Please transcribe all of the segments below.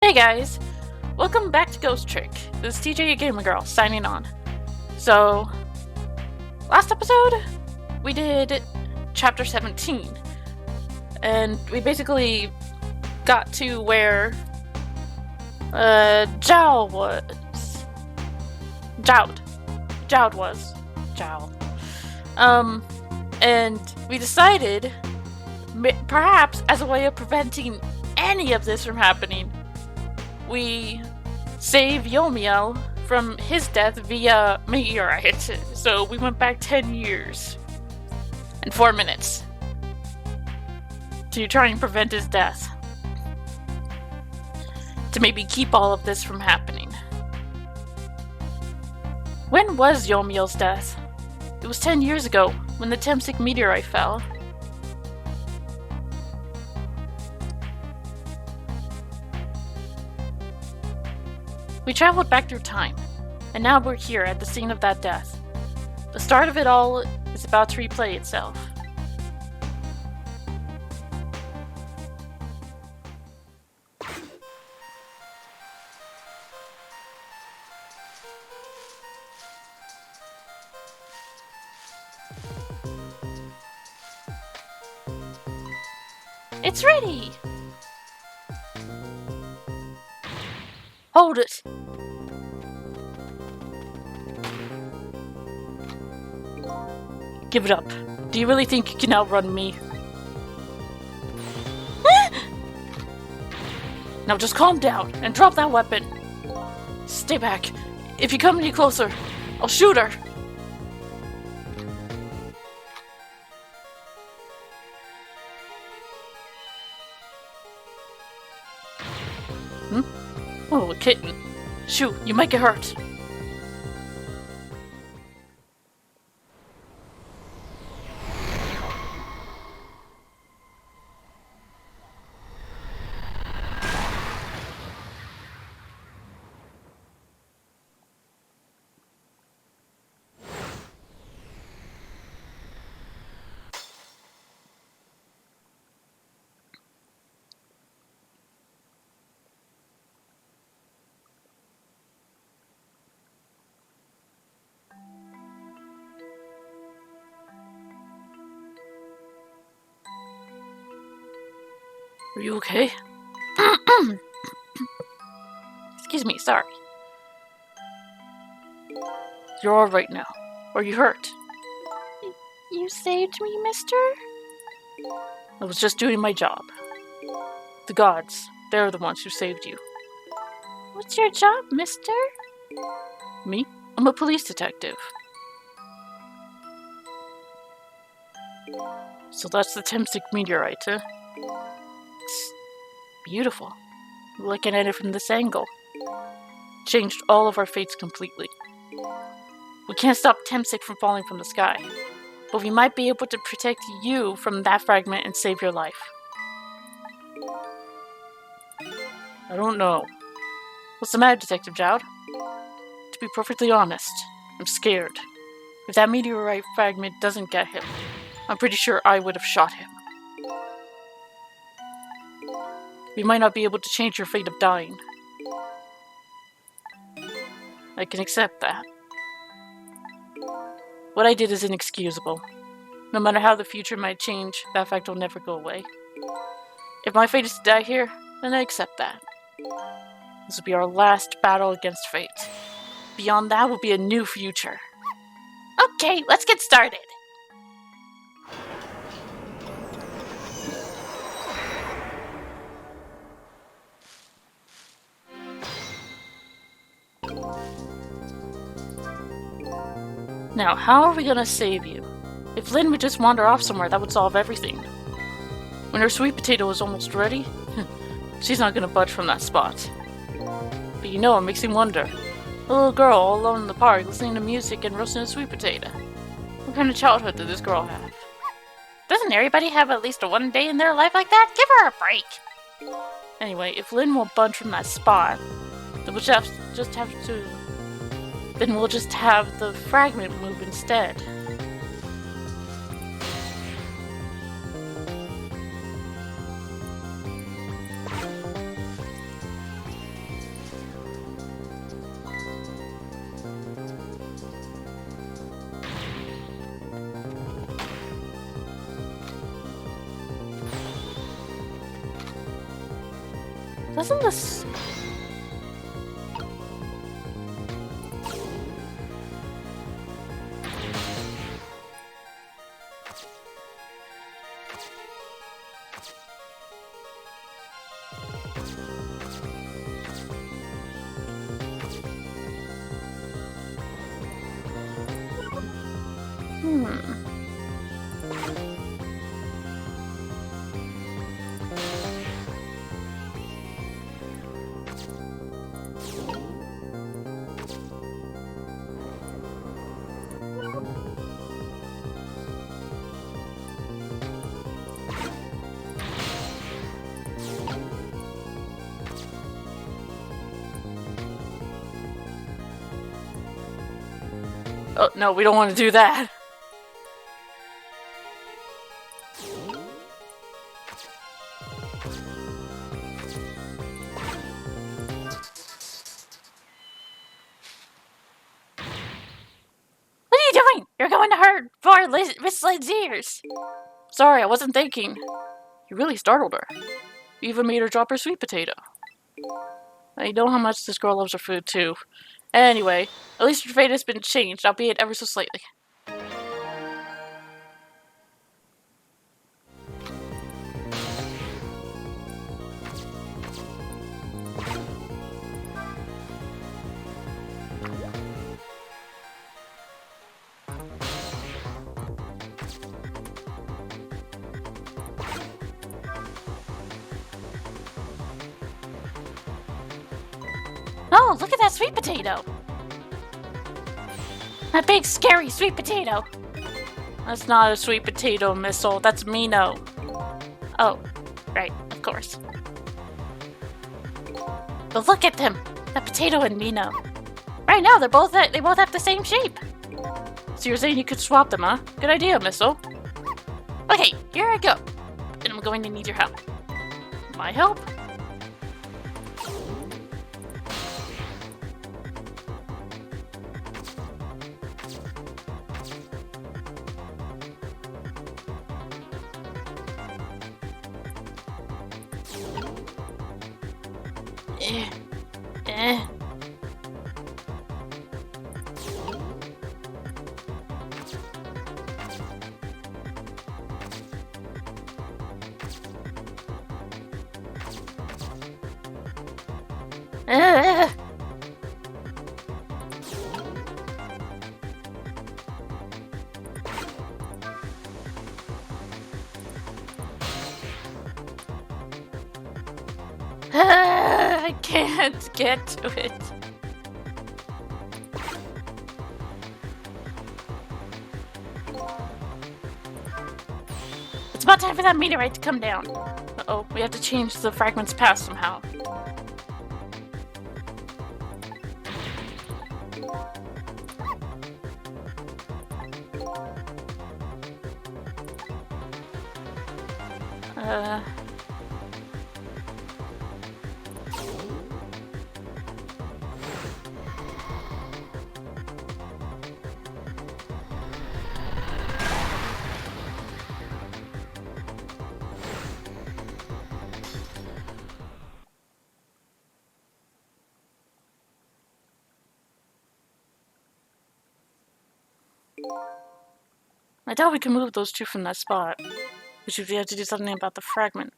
Hey guys, welcome back to Ghost Trick. This is TJ Gamer Girl signing on. So, last episode we did chapter 17, and we basically got to where Joud was. And we decided, perhaps as a way of preventing any of this from happening, we save Yomiel from his death via meteorite. So we went back 10 years and 4 minutes to try and prevent his death. To maybe keep all of this from happening. When was Yomiel's death? It was 10 years ago, when the Temsic meteorite fell. We traveled back through time, and now we're here at the scene of that death. The start of it all is about to replay itself. It's ready! Hold it! Give it up. Do you really think you can outrun me? Now just calm down and drop that weapon. Stay back. If you come any closer, I'll shoot her. Oh, a kitten. Shoot, you might get hurt. Are you okay? Excuse me, sorry. You're alright now. Are you hurt? You saved me, mister? I was just doing my job. The gods, they're the ones who saved you. What's your job, mister? Me? I'm a police detective. So that's the Temsic meteorite, huh? It's beautiful. Looking at it from this angle. Changed all of our fates completely. We can't stop Temsic from falling from the sky, but we might be able to protect you from that fragment and save your life. I don't know. What's the matter, Detective Joud? To be perfectly honest, I'm scared. If that meteorite fragment doesn't get him, I'm pretty sure I would have shot him. We might not be able to change your fate of dying. I can accept that. What I did is inexcusable. No matter how the future might change, that fact will never go away. If my fate is to die here, then I accept that. This will be our last battle against fate. Beyond that will be a new future. Okay, let's get started! Now, how are we gonna save you? If Lynn would just wander off somewhere, that would solve everything. When her sweet potato was almost ready, she's not gonna budge from that spot. But you know, it makes me wonder. A little girl all alone in the park, listening to music and roasting a sweet potato. What kind of childhood did this girl have? Doesn't everybody have at least one day in their life like that? Give her a break! Anyway, if Lynn won't budge from that spot, then we'll just have the fragment move instead. Doesn't this... Oh, no, we don't want to do that. What are you doing? You're going to hurt poor Miss Lynn's ears. Sorry, I wasn't thinking. You really startled her. You even made her drop her sweet potato. I know how much this girl loves her food, too. Anyway, at least your fate has been changed, albeit ever so slightly. Oh, look at that sweet potato! That big, scary sweet potato! That's not a sweet potato, Missile. That's Mino. Oh, right, of course. But look at them! The potato and Mino. Right now, they both have the same shape. So you're saying you could swap them, huh? Good idea, Missile. Okay, here I go. And I'm going to need your help. My help? I can't get to it. It's about time for that meteorite to come down. Uh-oh, we have to change the fragment's path somehow. I doubt we can move those two from that spot. We should have to do something about the fragment.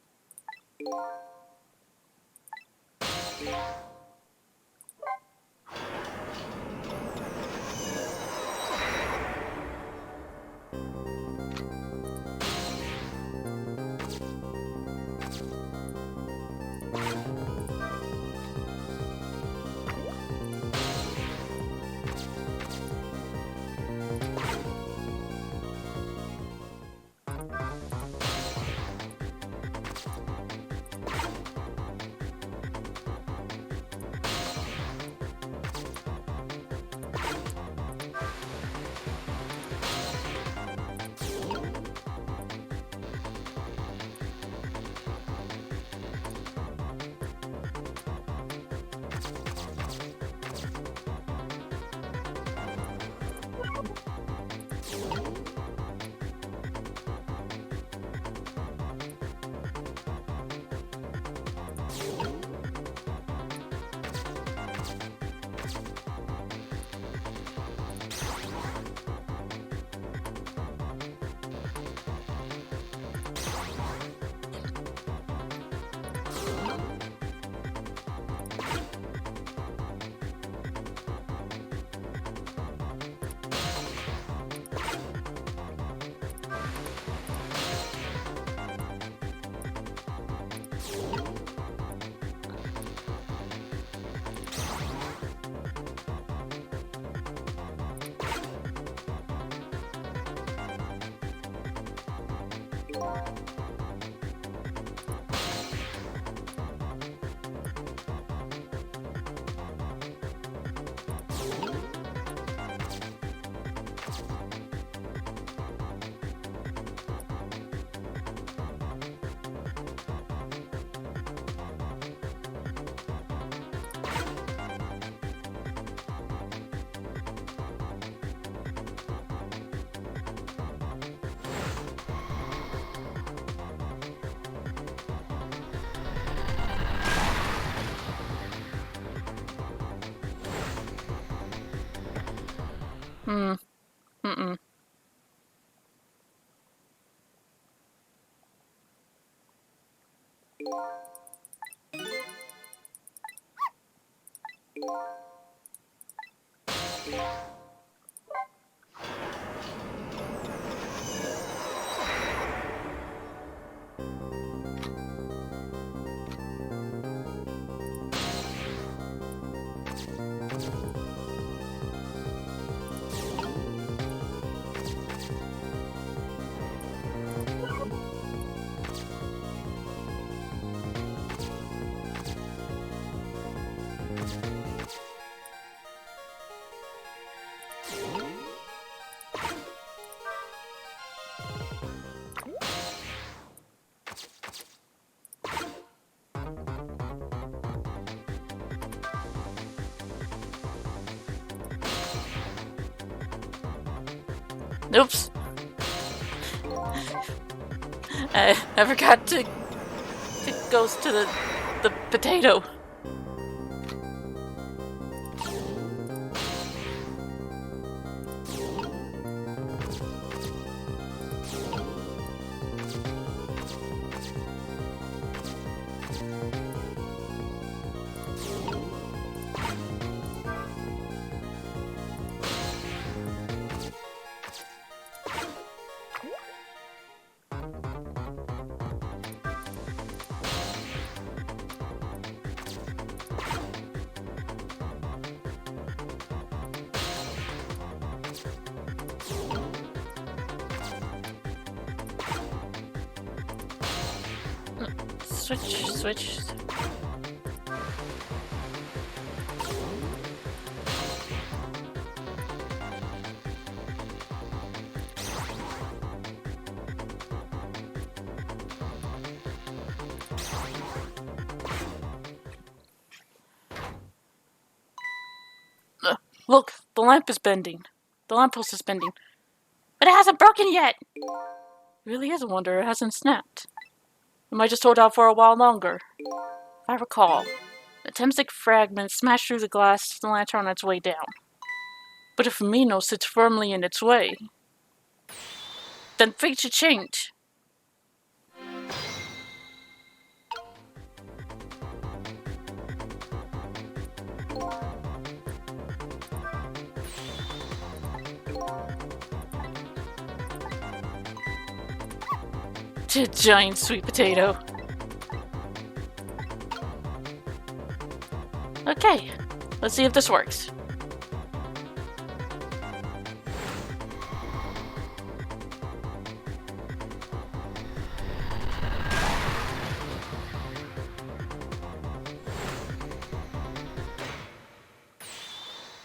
Mm-mm. Oops. I forgot to it goes to the potato. Switch. Look, the lamp is bending. The lamppost is bending. But it hasn't broken yet! It really is a wonder it hasn't snapped. It might just hold out for a while longer. If I recall, the Temsic fragment smashed through the glass of the lantern on its way down. But if Amino sits firmly in its way, then fate should change. Giant sweet potato. Okay, let's see if this works.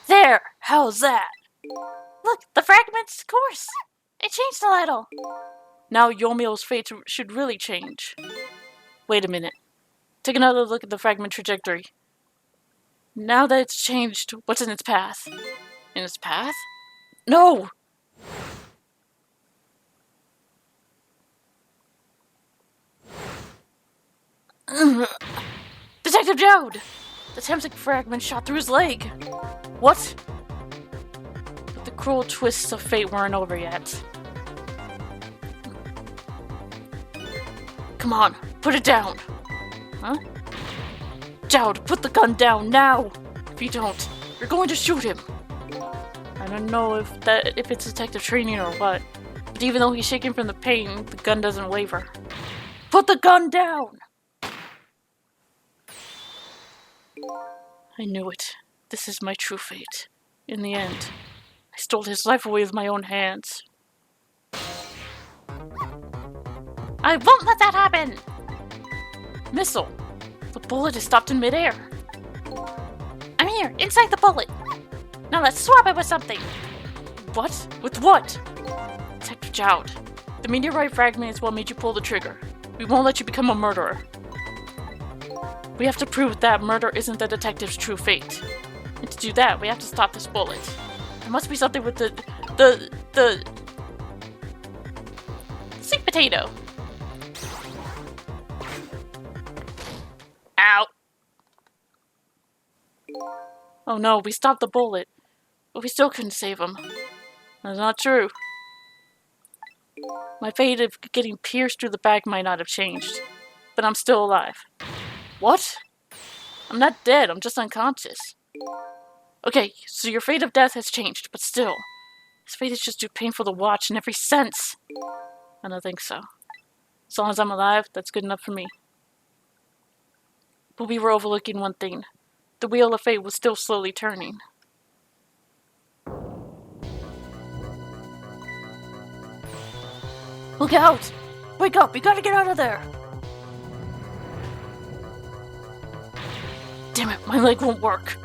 There! How's that? Look, the fragment's course! It changed a little. Now Yomiel's fate should really change. Wait a minute. Take another look at the fragment trajectory. Now that it's changed, what's in its path? In its path? No! Detective Jode! The Temsic fragment shot through his leg. What? But the cruel twists of fate weren't over yet. Come on, put it down. Huh? Jowd, put the gun down now! If you don't, you're going to shoot him. I don't know if it's detective training or what, but even though he's shaking from the pain, the gun doesn't waver. Put the gun down! I knew it. This is my true fate. In the end, I stole his life away with my own hands. I won't let that happen! Missile! The bullet is stopped in midair. I'm here, inside the bullet. Now let's swap it with something. What? With what? Detective Jowd, the meteorite fragment is what made you pull the trigger. We won't let you become a murderer. We have to prove that murder isn't the detective's true fate. And to do that, we have to stop this bullet. There must be something with the sweet potato. Ow! Oh no, we stopped the bullet, but we still couldn't save him. That's not true. My fate of getting pierced through the back might not have changed, but I'm still alive. What? I'm not dead, I'm just unconscious. Okay, so your fate of death has changed, but still, this fate is just too painful to watch in every sense. I don't think so. As long as I'm alive, that's good enough for me. But we were overlooking one thing. The wheel of fate was still slowly turning. Look out! Wake up! We gotta get out of there! Damn it, my leg won't work.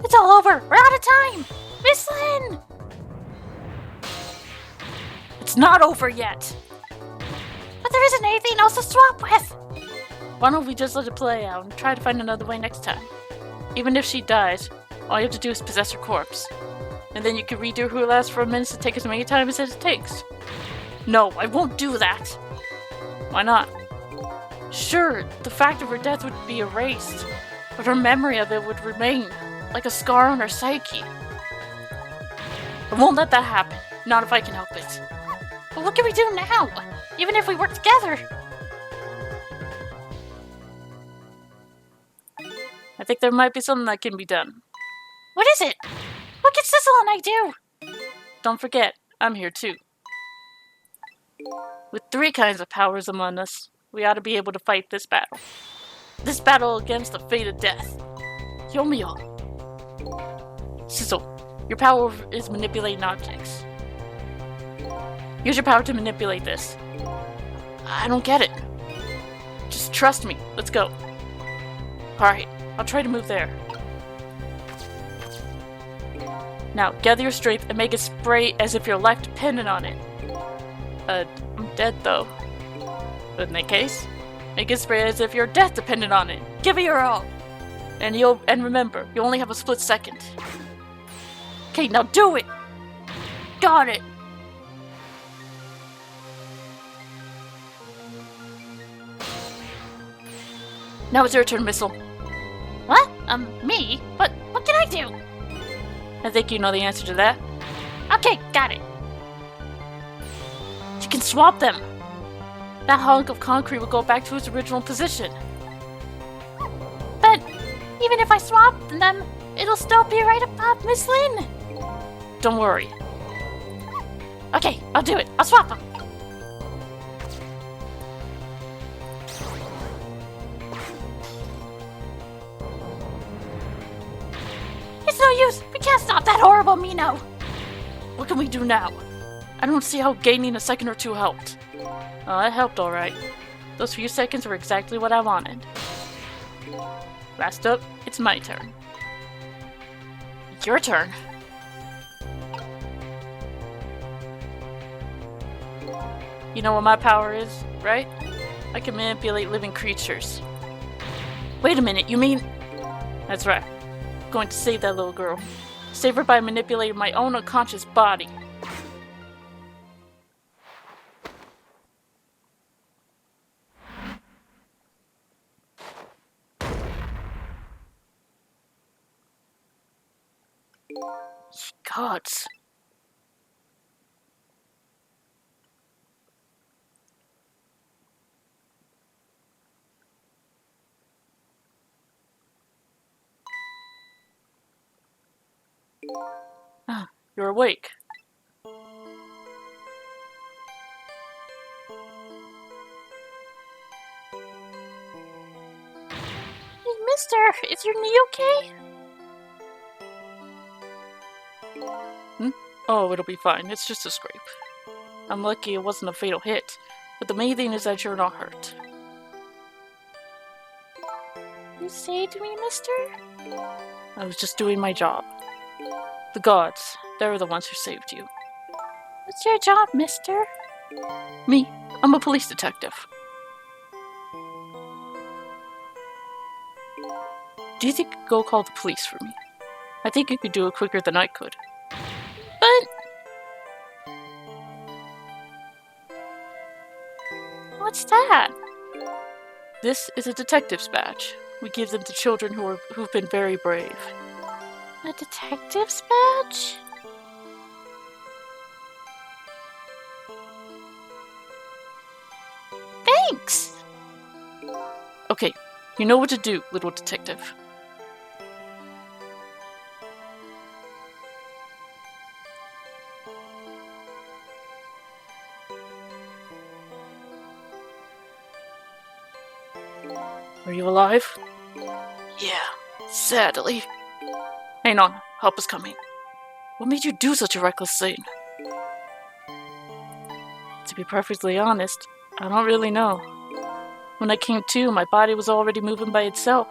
It's all over! We're out of time! Miss Lynn! It's not over yet! But there isn't anything else to swap with! Why don't we just let it play out and try to find another way next time? Even if she dies, all you have to do is possess her corpse. And then you can redo her last for a minute to take as many times as it takes. No, I won't do that! Why not? Sure, the fact of her death would be erased, but her memory of it would remain, like a scar on her psyche. I won't let that happen, not if I can help it. But what can we do now? Even if we work together? I think there might be something that can be done. What is it? What can Sissel and I do? Don't forget, I'm here too. With 3 kinds of powers among us, we ought to be able to fight this battle. This battle against the fate of death. Yomiel. Sissel, your power is manipulating objects. Use your power to manipulate this. I don't get it. Just trust me. Let's go. Alright, I'll try to move there. Now, gather your strength and make it spray as if your life depended on it. I'm dead though. But in that case, make it spray as if your death depended on it. Give it your all! And remember, you only have a split second. Okay, now do it! Got it! Now it's your turn, Missile. What? Me? What can I do? I think you know the answer to that. Okay, got it. You can swap them. That hunk of concrete will go back to its original position. But even if I swap them, it'll still be right above Miss Lynn. Don't worry. Okay, I'll do it. I'll swap them. It's no use. We can't stop that horrible Mino. What can we do now? I don't see how gaining a second or two helped. Oh, it helped alright. Those few seconds were exactly what I wanted. Last up, it's my turn. Your turn. You know what my power is, right? I can manipulate living creatures. Wait a minute, you mean... That's right. I'm going to save that little girl. Save her by manipulating my own unconscious body. Gods. Ah, you're awake. Hey, mister, is your knee okay? Oh, it'll be fine. It's just a scrape. I'm lucky it wasn't a fatal hit, but the main thing is that you're not hurt. You saved me, mister? I was just doing my job. The gods, they're the ones who saved you. What's your job, mister? Me, I'm a police detective. Do you think you could go call the police for me? I think you could do it quicker than I could. But... What's that? This is a detective's badge. We give them to children who've been very brave. A detective's badge? Thanks! Okay, you know what to do, little detective. Are you alive? Yeah, sadly. Hang on, help is coming. What made you do such a reckless thing? To be perfectly honest, I don't really know. When I came to, my body was already moving by itself.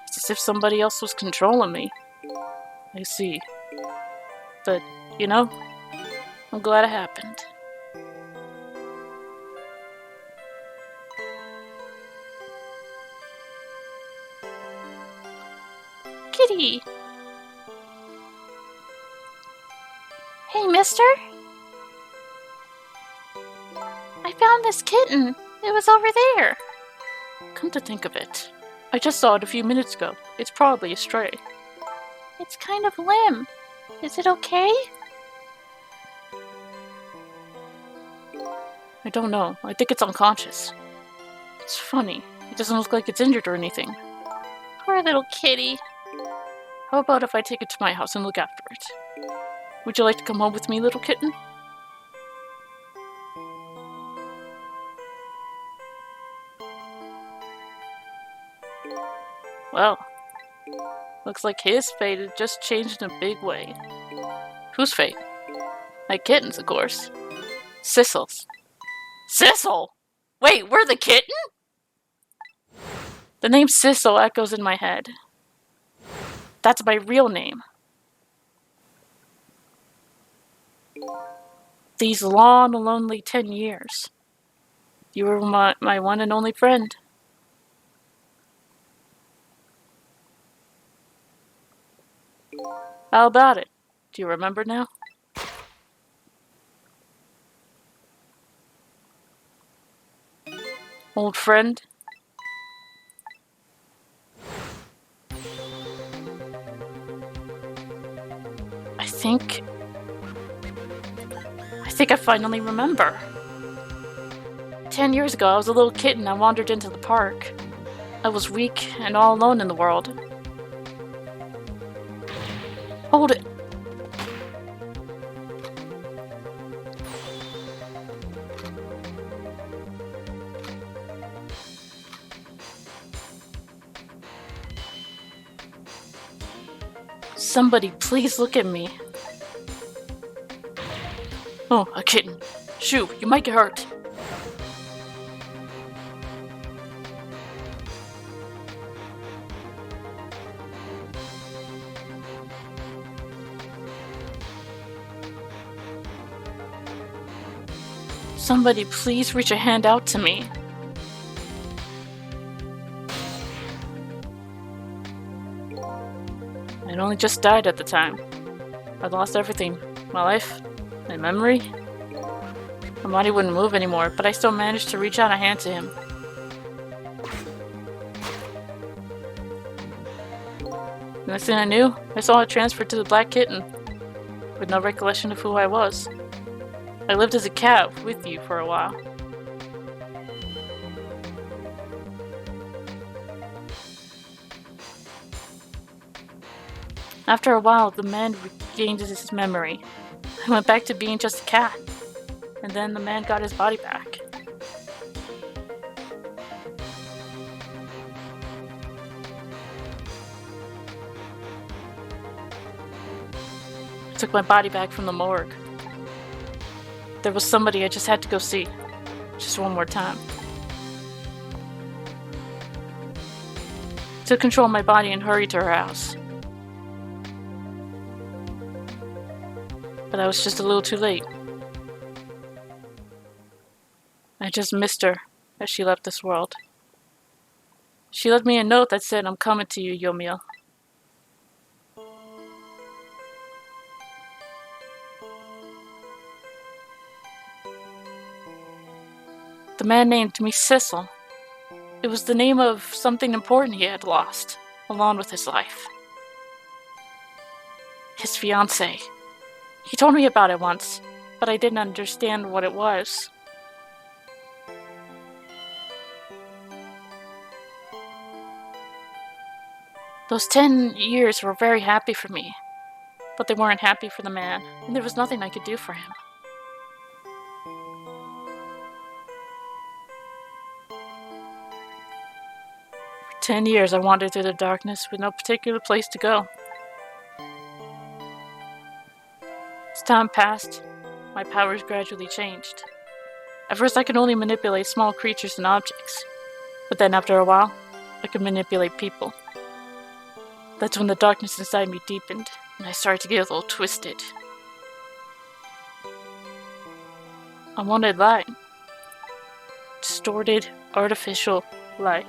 It's as if somebody else was controlling me. I see. But, you know, I'm glad it happened. Kitty! Hey, mister? I found this kitten. It was over there. Come to think of it, I just saw it a few minutes ago. It's probably a stray. It's kind of limp. Is it okay? I don't know. I think it's unconscious. It's funny. It doesn't look like it's injured or anything. Poor little kitty. How about if I take it to my house and look after it? Would you like to come home with me, little kitten? Well, looks like his fate had just changed in a big way. Whose fate? My kitten's, of course. Sissel's. Sissel? Wait, we're the kitten? The name Sissel echoes in my head. That's my real name. These long, lonely 10 years. You were my one and only friend. How about it? Do you remember now? Old friend? I think I finally remember. 10 years ago, I was a little kitten. I wandered into the park. I was weak and all alone in the world. Hold it. Somebody, please look at me. Oh, a kitten. Shoo, you might get hurt. Somebody, please reach a hand out to me. I'd only just died at the time. I'd lost everything. My life, my memory. My body wouldn't move anymore, but I still managed to reach out a hand to him. Next thing I knew, I saw it transferred to the black kitten, with no recollection of who I was. I lived as a cat with you for a while. After a while, the man regained his memory. I went back to being just a cat, and then the man got his body back. I took my body back from the morgue. There was somebody I just had to go see. Just one more time. Took control of my body and hurried to her house. But I was just a little too late. I just missed her as she left this world. She left me a note that said, "I'm coming to you, Yomiel." The man named me Sissel. It was the name of something important he had lost, along with his life. His fiancée. He told me about it once, but I didn't understand what it was. Those 10 years were very happy for me, but they weren't happy for the man, and there was nothing I could do for him. For 10 years I wandered through the darkness with no particular place to go. As time passed, my powers gradually changed. At first I could only manipulate small creatures and objects, but then after a while, I could manipulate people. That's when the darkness inside me deepened, and I started to get a little twisted. I wanted light. Distorted, artificial light.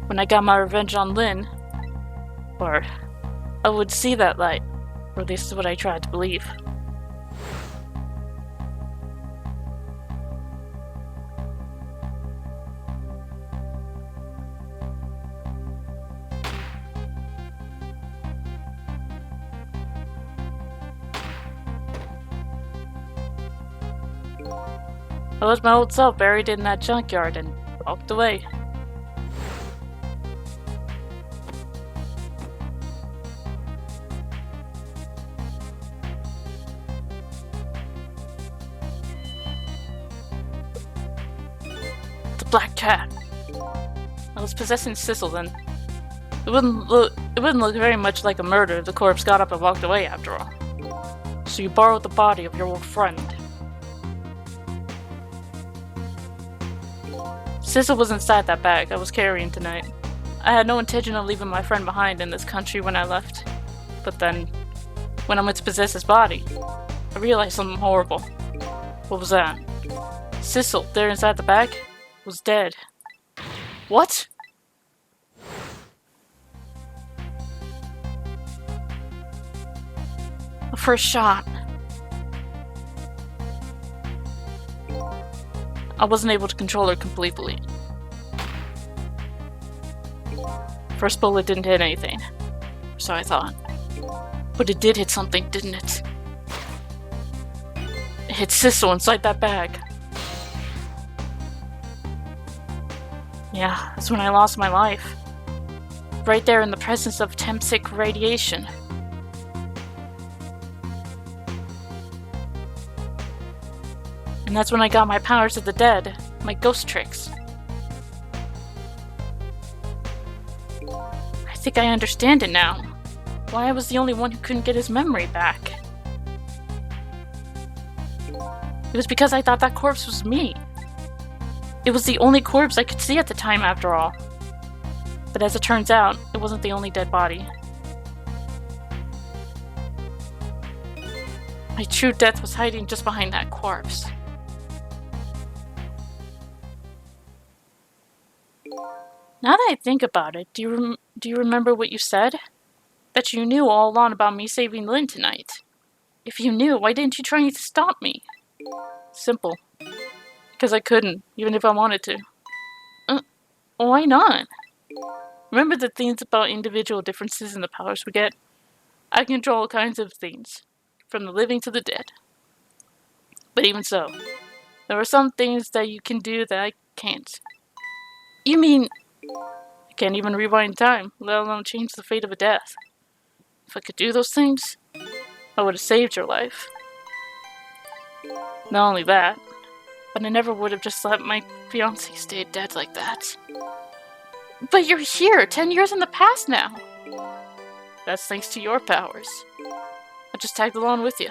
When I got my revenge on Lynn, or I would see that light, or at least is what I tried to believe. I left my old self buried in that junkyard and walked away. The black cat. I was possessing Sissel then. It wouldn't look very much like a murder if the corpse got up and walked away after all. So you borrowed the body of your old friend. Sissel was inside that bag I was carrying tonight. I had no intention of leaving my friend behind in this country when I left. But then, when I went to possess his body, I realized something horrible. What was that? Sissel, there inside the bag, was dead. What? The first shot. I wasn't able to control her completely. First bullet didn't hit anything, so I thought. But it did hit something, didn't it? It hit Sissel inside that bag. Yeah, that's when I lost my life. Right there in the presence of Temsic radiation. And that's when I got my powers of the dead, my ghost tricks. I think I understand it now. Why I was the only one who couldn't get his memory back. It was because I thought that corpse was me. It was the only corpse I could see at the time, after all. But as it turns out, it wasn't the only dead body. My true death was hiding just behind that corpse. Now that I think about it, do you remember what you said? Bet you knew all along about me saving Lynn tonight. If you knew, why didn't you try to stop me? Simple. Because I couldn't, even if I wanted to. Why not? Remember the things about individual differences in the powers we get? I control all kinds of things, from the living to the dead. But even so, there are some things that you can do that I can't. You mean, I can't even rewind time, let alone change the fate of a death. If I could do those things, I would have saved your life. Not only that, but I never would have just let my fiancé stay dead like that. But you're here, 10 years in the past now. That's thanks to your powers. I just tagged along with you.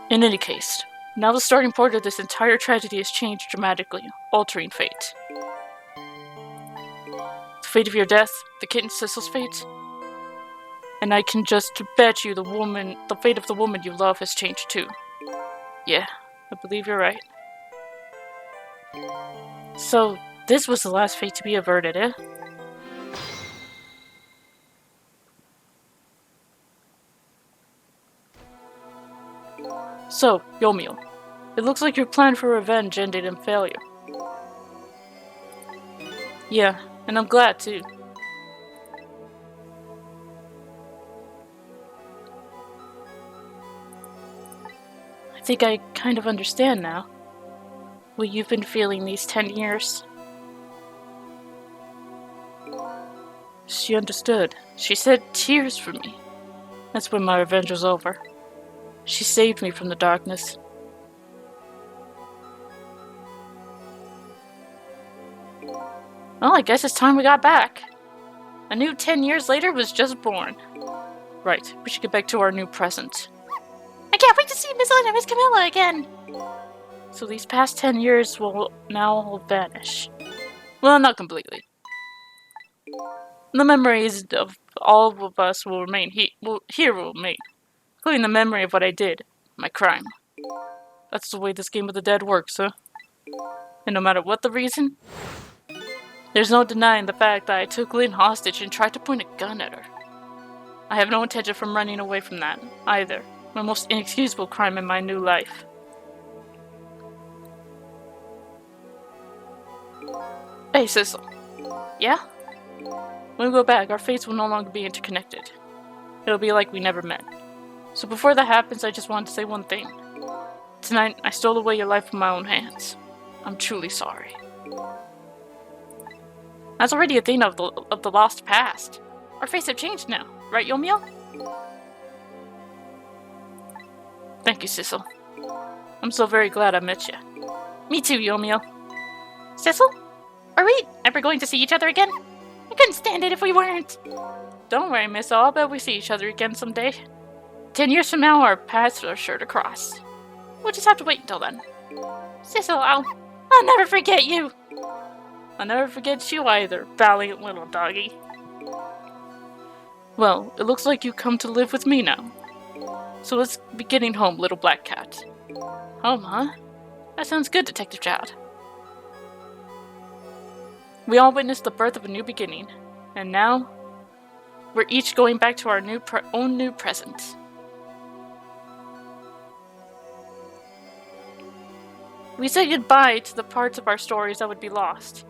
In any case, now the starting point of this entire tragedy has changed dramatically, altering fate. The fate of your death, the kitten Sissel's fate, and I can just bet you the fate of the woman you love has changed too. Yeah, I believe you're right. So, this was the last fate to be averted, eh? So, Yomiel, it looks like your plan for revenge ended in failure. Yeah, and I'm glad too. I think I kind of understand now what you've been feeling these 10 years. She understood. She shed tears for me. That's when my revenge was over. She saved me from the darkness. Well, I guess it's time we got back. A new 10 years later was just born. Right, we should get back to our new present. I can't wait to see Miss Lynn and Miss Camilla again! So these past 10 years will now all vanish. Well, not completely. The memories of all of us will remain here will remain, including the memory of what I did, my crime. That's the way this game of the dead works, huh? And no matter what the reason, there's no denying the fact that I took Lynn hostage and tried to point a gun at her. I have no intention from running away from that, either. My most inexcusable crime in my new life. Hey, Sissel. Yeah? When we go back, our fates will no longer be interconnected. It'll be like we never met. So before that happens, I just wanted to say one thing. Tonight, I stole away your life from my own hands. I'm truly sorry. That's already a thing of the lost past. Our fates have changed now, right, Yomiel? Thank you, Sissel. I'm so very glad I met you. Me too, Yomiel. Sissel? Are we ever going to see each other again? I couldn't stand it if we weren't. Don't worry, Miss. I'll bet we see each other again someday. 10 years from now, our paths are sure to cross. We'll just have to wait until then. Sissel, I'll never forget you. I'll never forget you either, valiant little doggy. Well, it looks like you come to live with me now. So let's be getting home, little black cat. Home, huh? That sounds good, Detective Child. We all witnessed the birth of a new beginning, and now we're each going back to our own new present. We said goodbye to the parts of our stories that would be lost,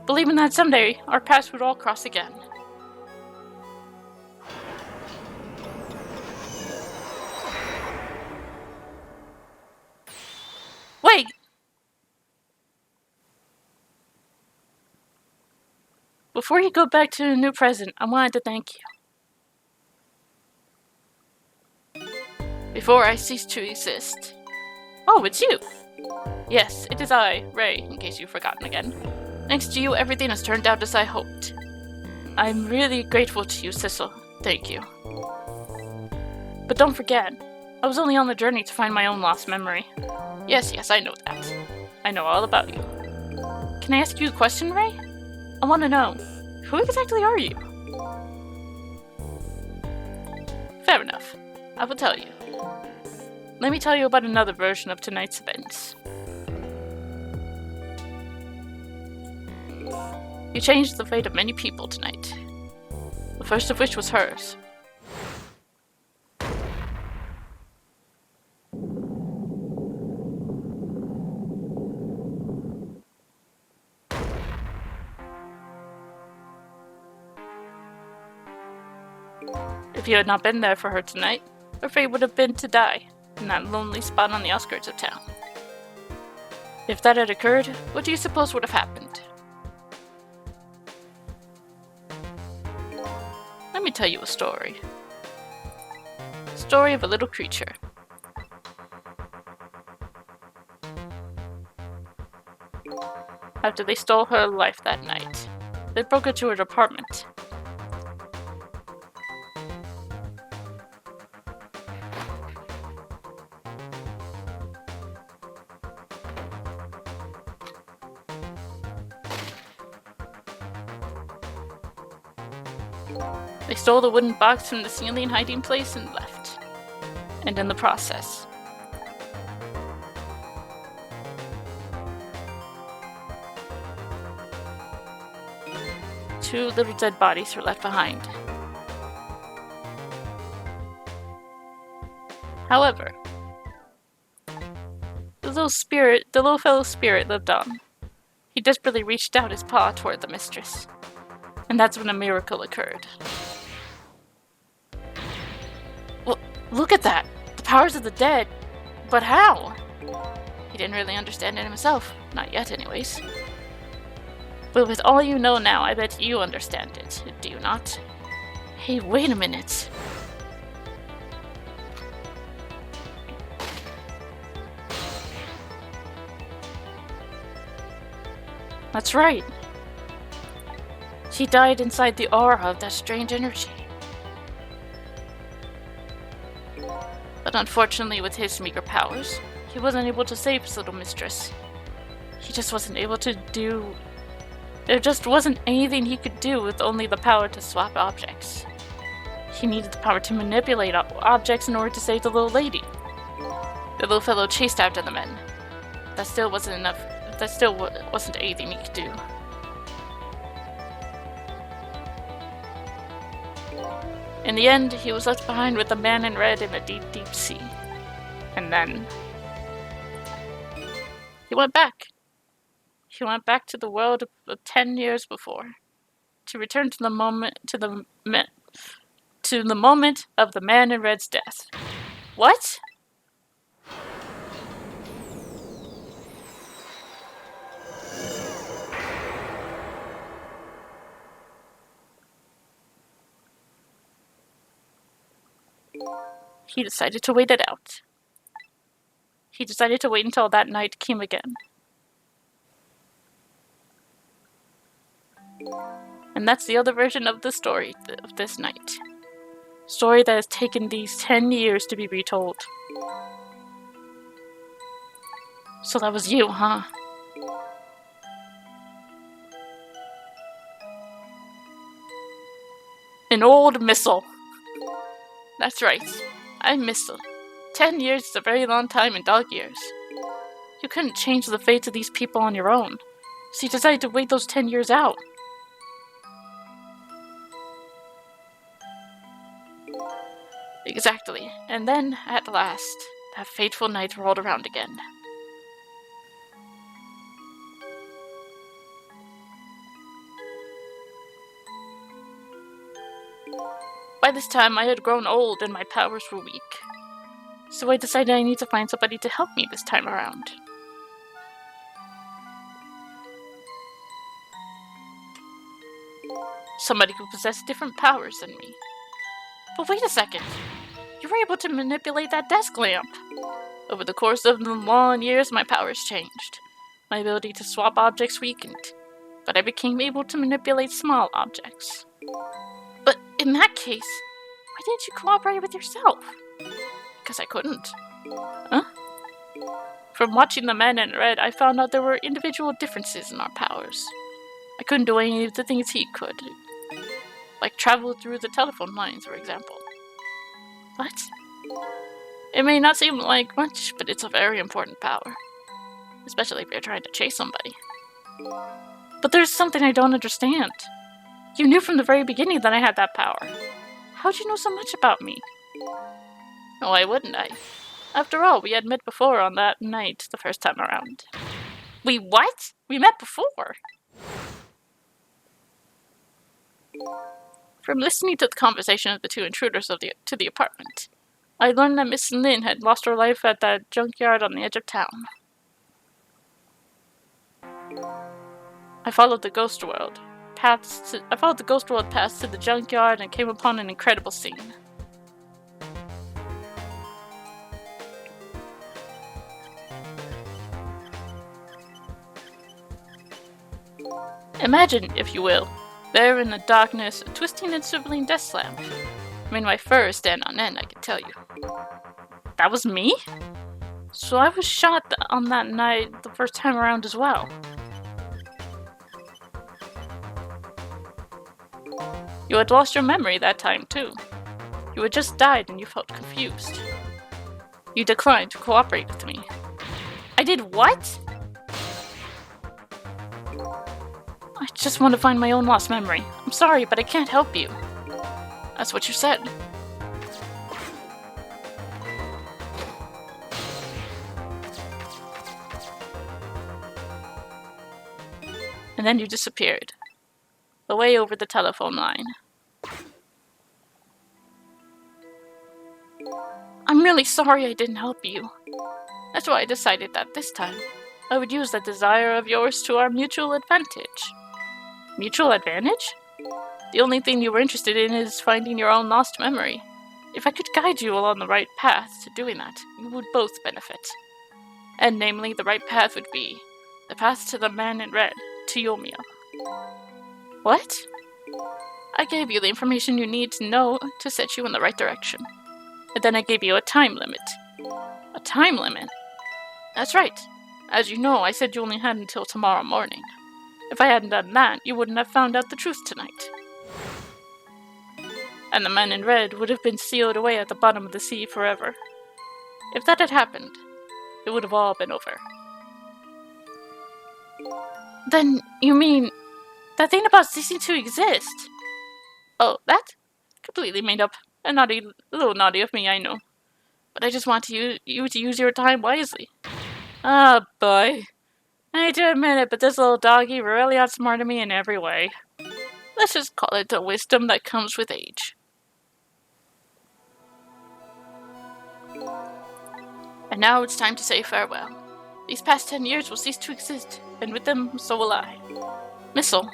believing that someday our paths would all cross again. Wait! Before you go back to the new present, I wanted to thank you. Before I cease to exist. Oh, it's you! Yes, it is I, Ray, in case you've forgotten again. Thanks to you, everything has turned out as I hoped. I'm really grateful to you, Sissel. Thank you. But don't forget, I was only on the journey to find my own lost memory. Yes, I know that. I know all about you. Can I ask you a question, Ray? I want to know, who exactly are you? Fair enough. I will tell you. Let me tell you about another version of tonight's events. You changed the fate of many people tonight. The first of which was hers. If you had not been there for her tonight, her fate would have been to die in that lonely spot on the outskirts of town. If that had occurred, what do you suppose would have happened? Let me tell you a story. The story of a little creature. After they stole her life that night, they broke her to her apartment. They stole the wooden box from the ceiling hiding place and left. And in the process, two little dead bodies were left behind. However, The little fellow's spirit lived on. He desperately reached out his paw toward the mistress. And that's when a miracle occurred. Well, look at that! The powers of the dead! But how? He didn't really understand it himself. Not yet, anyways. But with all you know now, I bet you understand it, do you not? Hey, wait a minute. That's right. She died inside the aura of that strange energy. But unfortunately, with his meager powers, he wasn't able to save his little mistress. He just wasn't able to do... There just wasn't anything he could do with only the power to swap objects. He needed the power to manipulate objects in order to save the little lady. The little fellow chased after the men. That still wasn't enough. That still wasn't anything he could do. In the end, he was left behind with the man in red in the deep, deep sea. And then... he went back. He went back to the world of 10 years before. To return to the moment of the man in red's death. What? He decided to wait it out. He decided to wait until that night came again. And that's the other version of the story of this night. Story that has taken these 10 years to be retold. So that was you, huh? An old missile. That's right. I'm Missile. 10 years is a very long time in dog years. You couldn't change the fates of these people on your own, so you decided to wait those 10 years out. Exactly. And then, at last, that fateful night rolled around again. By this time, I had grown old and my powers were weak. So I decided I need to find somebody to help me this time around. Somebody who possessed different powers than me. But wait a second! You were able to manipulate that desk lamp! Over the course of the long years, my powers changed. My ability to swap objects weakened, but I became able to manipulate small objects. But in that case, why didn't you cooperate with yourself? Because I couldn't. Huh? From watching the men in red, I found out there were individual differences in our powers. I couldn't do any of the things he could. Like travel through the telephone lines, for example. What? It may not seem like much, but it's a very important power. Especially if you're trying to chase somebody. But there's something I don't understand. You knew from the very beginning that I had that power. How'd you know so much about me? Oh, why wouldn't I? After all, we had met before on that night the first time around. We what? We met before? From listening to the conversation of the two intruders to the apartment, I learned that Miss Lin had lost her life at that junkyard on the edge of town. I followed the ghost world paths to the junkyard and came upon an incredible scene. Imagine, if you will, there in the darkness, a twisting and swiveling desk lamp. Made my fur stand on end, I can tell you. That was me? So I was shot on that night the first time around as well. You had lost your memory that time too. You had just died and you felt confused. You declined to cooperate with me. I did what? I just want to find my own lost memory. I'm sorry, but I can't help you. That's what you said. And then you disappeared. Away over the telephone line. I'm really sorry I didn't help you. That's why I decided that this time, I would use that desire of yours to our mutual advantage. Mutual advantage? The only thing you were interested in is finding your own lost memory. If I could guide you along the right path to doing that, you would both benefit. And namely, the right path would be the path to the man in red, to Yomiel. What? I gave you the information you need to know to set you in the right direction. And then I gave you a time limit. A time limit? That's right. As you know, I said you only had until tomorrow morning. If I hadn't done that, you wouldn't have found out the truth tonight. And the man in red would have been sealed away at the bottom of the sea forever. If that had happened, it would have all been over. Then, you mean, that thing about ceasing to exist? Oh, that? Completely made up. A little naughty of me, I know. But I just want you to use your time wisely. Oh, boy. I hate to admit it, but this little doggy really outsmarted me in every way. Let's just call it the wisdom that comes with age. And now it's time to say farewell. These past 10 years will cease to exist, and with them, so will I. Missile,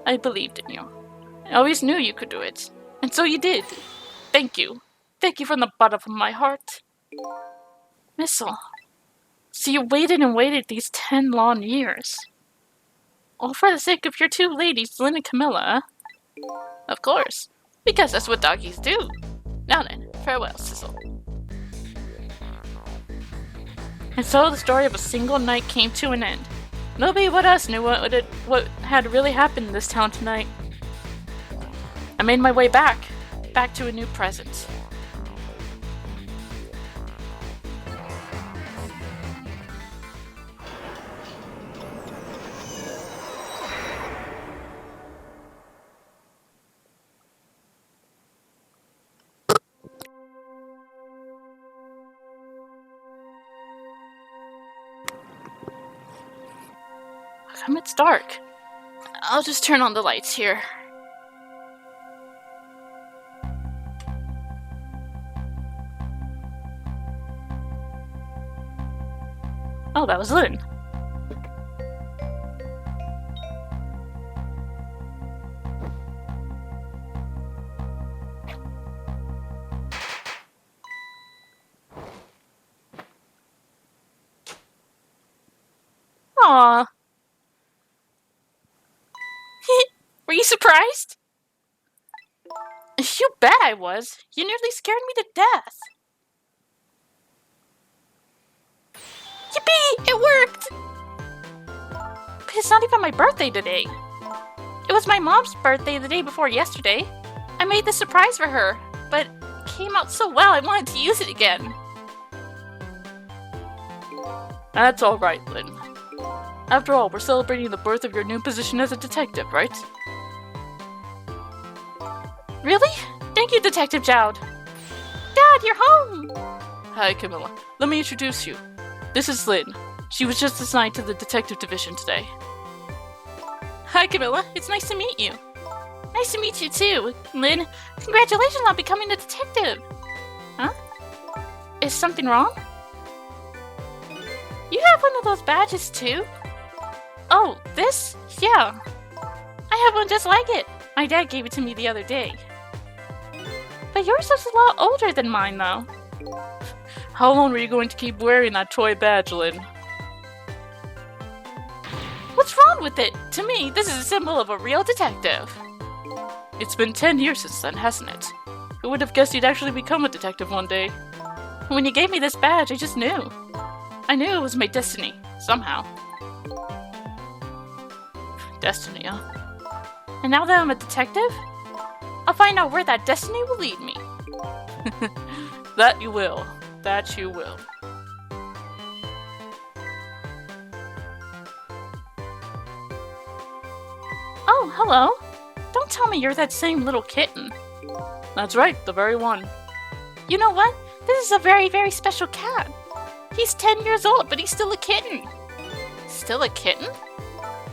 I believed in you. I always knew you could do it. And so you did. Thank you. Thank you from the bottom of my heart. Missile, so you waited and waited these 10 long years. All for the sake of your two ladies, Lynn and Camilla, huh? Of course, because that's what doggies do. Now then, farewell, Sizzle. And so the story of a single night came to an end. Nobody but us knew what had really happened in this town tonight. I made my way back to a new present. How come it's dark? I'll just turn on the lights here. Oh, that was Lynn. Aww. Were you surprised? You bet I was. You nearly scared me to death. Yippee! It worked! But it's not even my birthday today. It was my mom's birthday the day before yesterday. I made this surprise for her, but it came out so well I wanted to use it again. That's alright, Lynn. After all, we're celebrating the birth of your new position as a detective, right? Really? Thank you, Detective Jowd. Dad, you're home! Hi, Camilla. Let me introduce you. This is Lynn. She was just assigned to the detective division today. Hi, Camilla. It's nice to meet you. Nice to meet you, too. Lynn, congratulations on becoming a detective. Huh? Is something wrong? You have one of those badges, too? Oh, this? Yeah. I have one just like it. My dad gave it to me the other day. But yours is a lot older than mine, though. How long were you going to keep wearing that toy badge, Lynn? What's wrong with it? To me, this is a symbol of a real detective. It's been 10 years since then, hasn't it? Who would have guessed you'd actually become a detective one day? When you gave me this badge, I just knew. I knew it was my destiny, somehow. Destiny, huh? And now that I'm a detective, I'll find out where that destiny will lead me. That you will. That you will. Oh, hello. Don't tell me you're that same little kitten. That's right, the very one. You know what? This is a very, very special cat. He's 10 years old, but he's still a kitten. Still a kitten?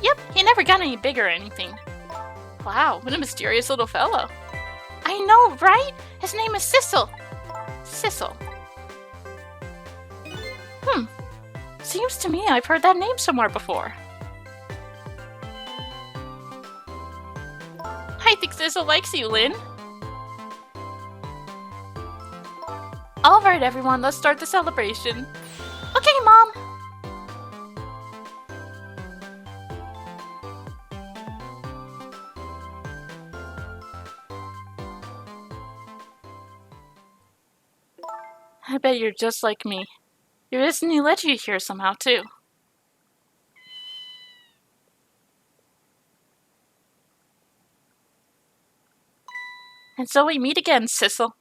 Yep, he never got any bigger or anything. Wow, what a mysterious little fellow. I know, right? His name is Sissel. Sissel. Seems to me I've heard that name somewhere before. I think Sissel likes you, Lynn. Alright everyone, let's start the celebration. Okay, Mom! I bet you're just like me. There is a new legend here somehow, too. And so we meet again, Sissel.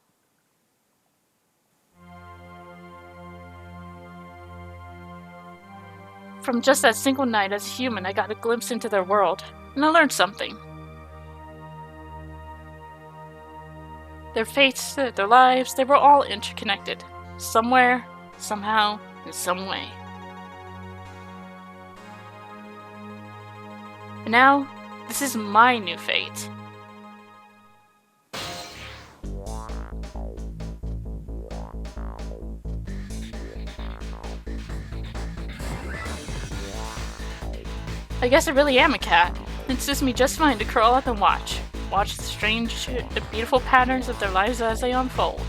From just that single night as a human, I got a glimpse into their world, and I learned something. Their fates, their lives, they were all interconnected. Somewhere, somehow, in some way. And now, this is my new fate. I guess I really am a cat. It suits me just fine to curl up and watch. Watch the strange, beautiful patterns of their lives as they unfold.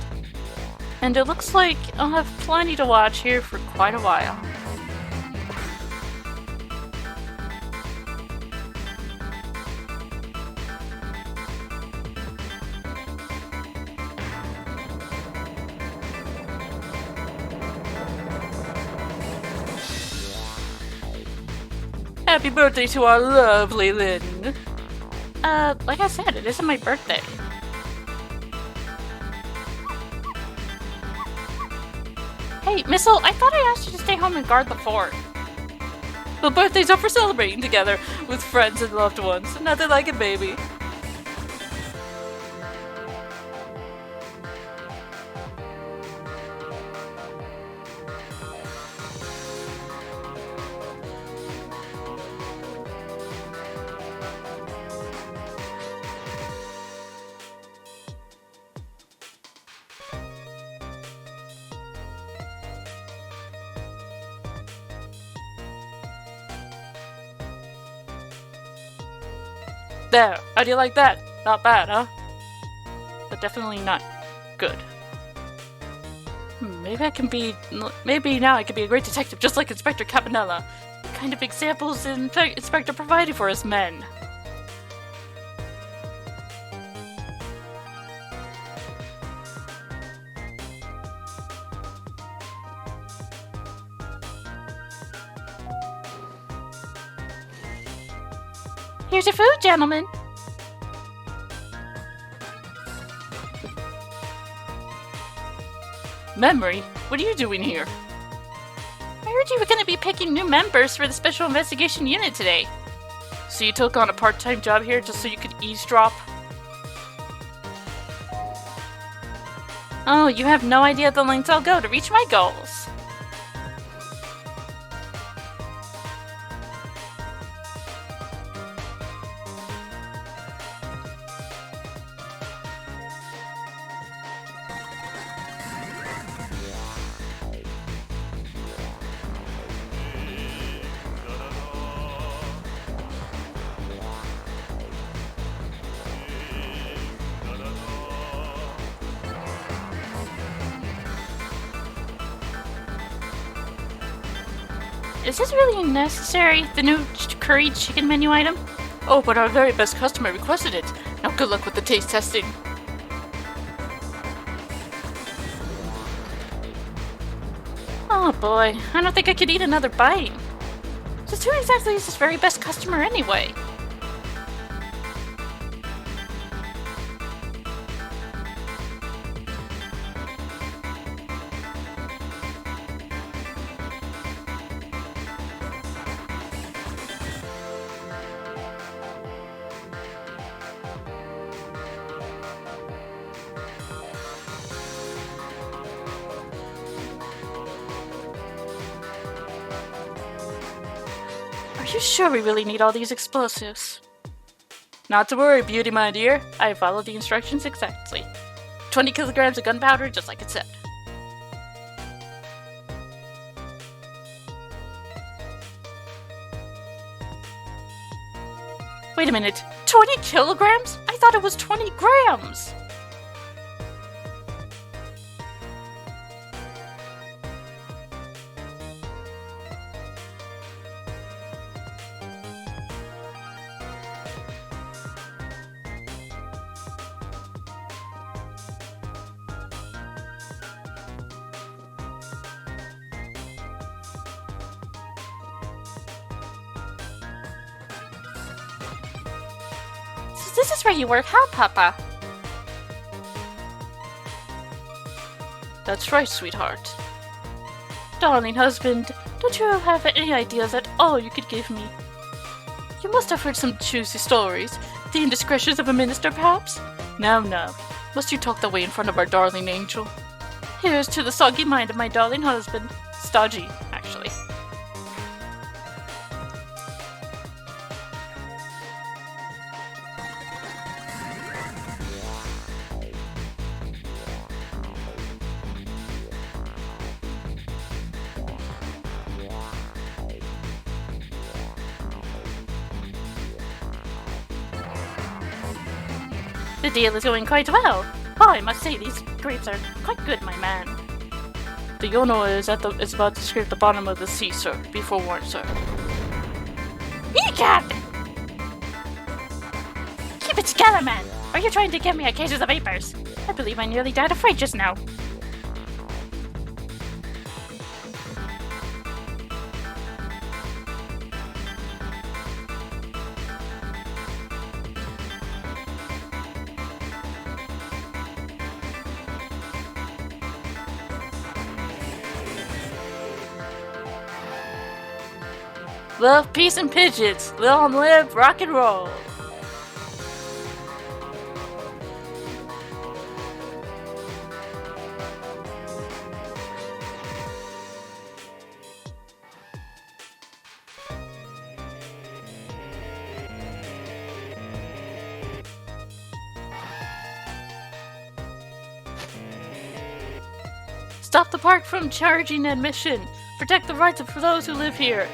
And it looks like I'll have plenty to watch here for quite a while. Happy birthday to our lovely Lynn! Like I said, it isn't my birthday. Hey, Missile, I thought I asked you to stay home and guard the fort. Well, birthdays are for celebrating together with friends and loved ones. Nothing like a baby. There, how do you like that? Not bad, huh? But definitely not good. Maybe now I can be a great detective just like Inspector Campanella. What kind of examples is Inspector provided for his men? Here's your food, gentlemen. Memory? What are you doing here? I heard you were going to be picking new members for the Special Investigation Unit today. So you took on a part-time job here just so you could eavesdrop? Oh, you have no idea the lengths I'll go to reach my goals. Is this really necessary, the new curried chicken menu item? Oh, but our very best customer requested it. Now good luck with the taste testing. Oh boy, I don't think I could eat another bite. Just who exactly is this very best customer anyway? Are you sure we really need all these explosives? Not to worry, Beauty, my dear. I followed the instructions exactly. 20 kilograms of gunpowder, just like it said. Wait a minute, 20 kilograms? I thought it was 20 grams! This is where you work, huh, Papa? That's right, sweetheart. Darling husband, don't you have any ideas at all you could give me? You must have heard some juicy stories. The indiscretions of a minister, perhaps? No, no. Must you talk that way in front of our darling angel? Here's to the soggy mind of my darling husband. Stodgy, actually. The deal is going quite well. Oh, I must say, these grapes are quite good, my man. The Yono is about to scrape the bottom of the sea, sir. Be forewarned, sir. Egad! Keep it together, man! Are you trying to give me a case of the vapors? I believe I nearly died of fright just now. Love, peace, and pigeons. Long live rock and roll. Stop the park from charging admission. Protect the rights of those who live here.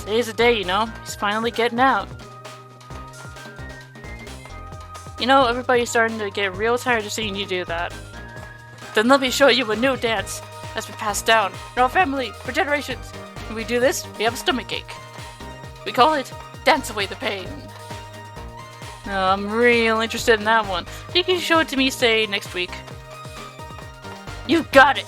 Today's the day, you know. He's finally getting out. You know, everybody's starting to get real tired of seeing you do that. Then let me show you a new dance that's been passed down in our family for generations. When we do this, we have a stomachache. We call it Dance Away the Pain. I'm real interested in that one. You can show it to me, say, next week. You got it!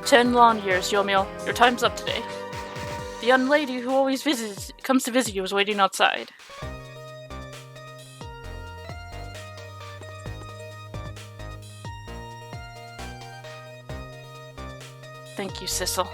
"10 long years, Yomiel. Your time's up today. The young lady who always comes to visit you is waiting outside." Thank you, Sissel.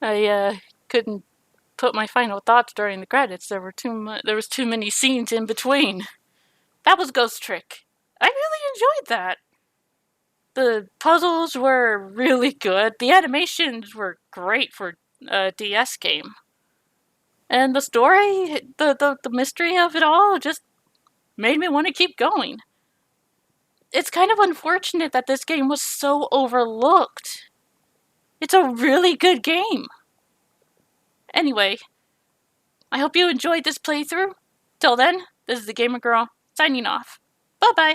I couldn't put my final thoughts during the credits. There was too many scenes in between. That was Ghost Trick. I really enjoyed that. The puzzles were really good. The animations were great for a DS game. And the story, the mystery of it all just made me want to keep going. It's kind of unfortunate that this game was so overlooked. It's a really good game. Anyway, I hope you enjoyed this playthrough. Till then, this is the Gamer Girl, signing off. Bye-bye.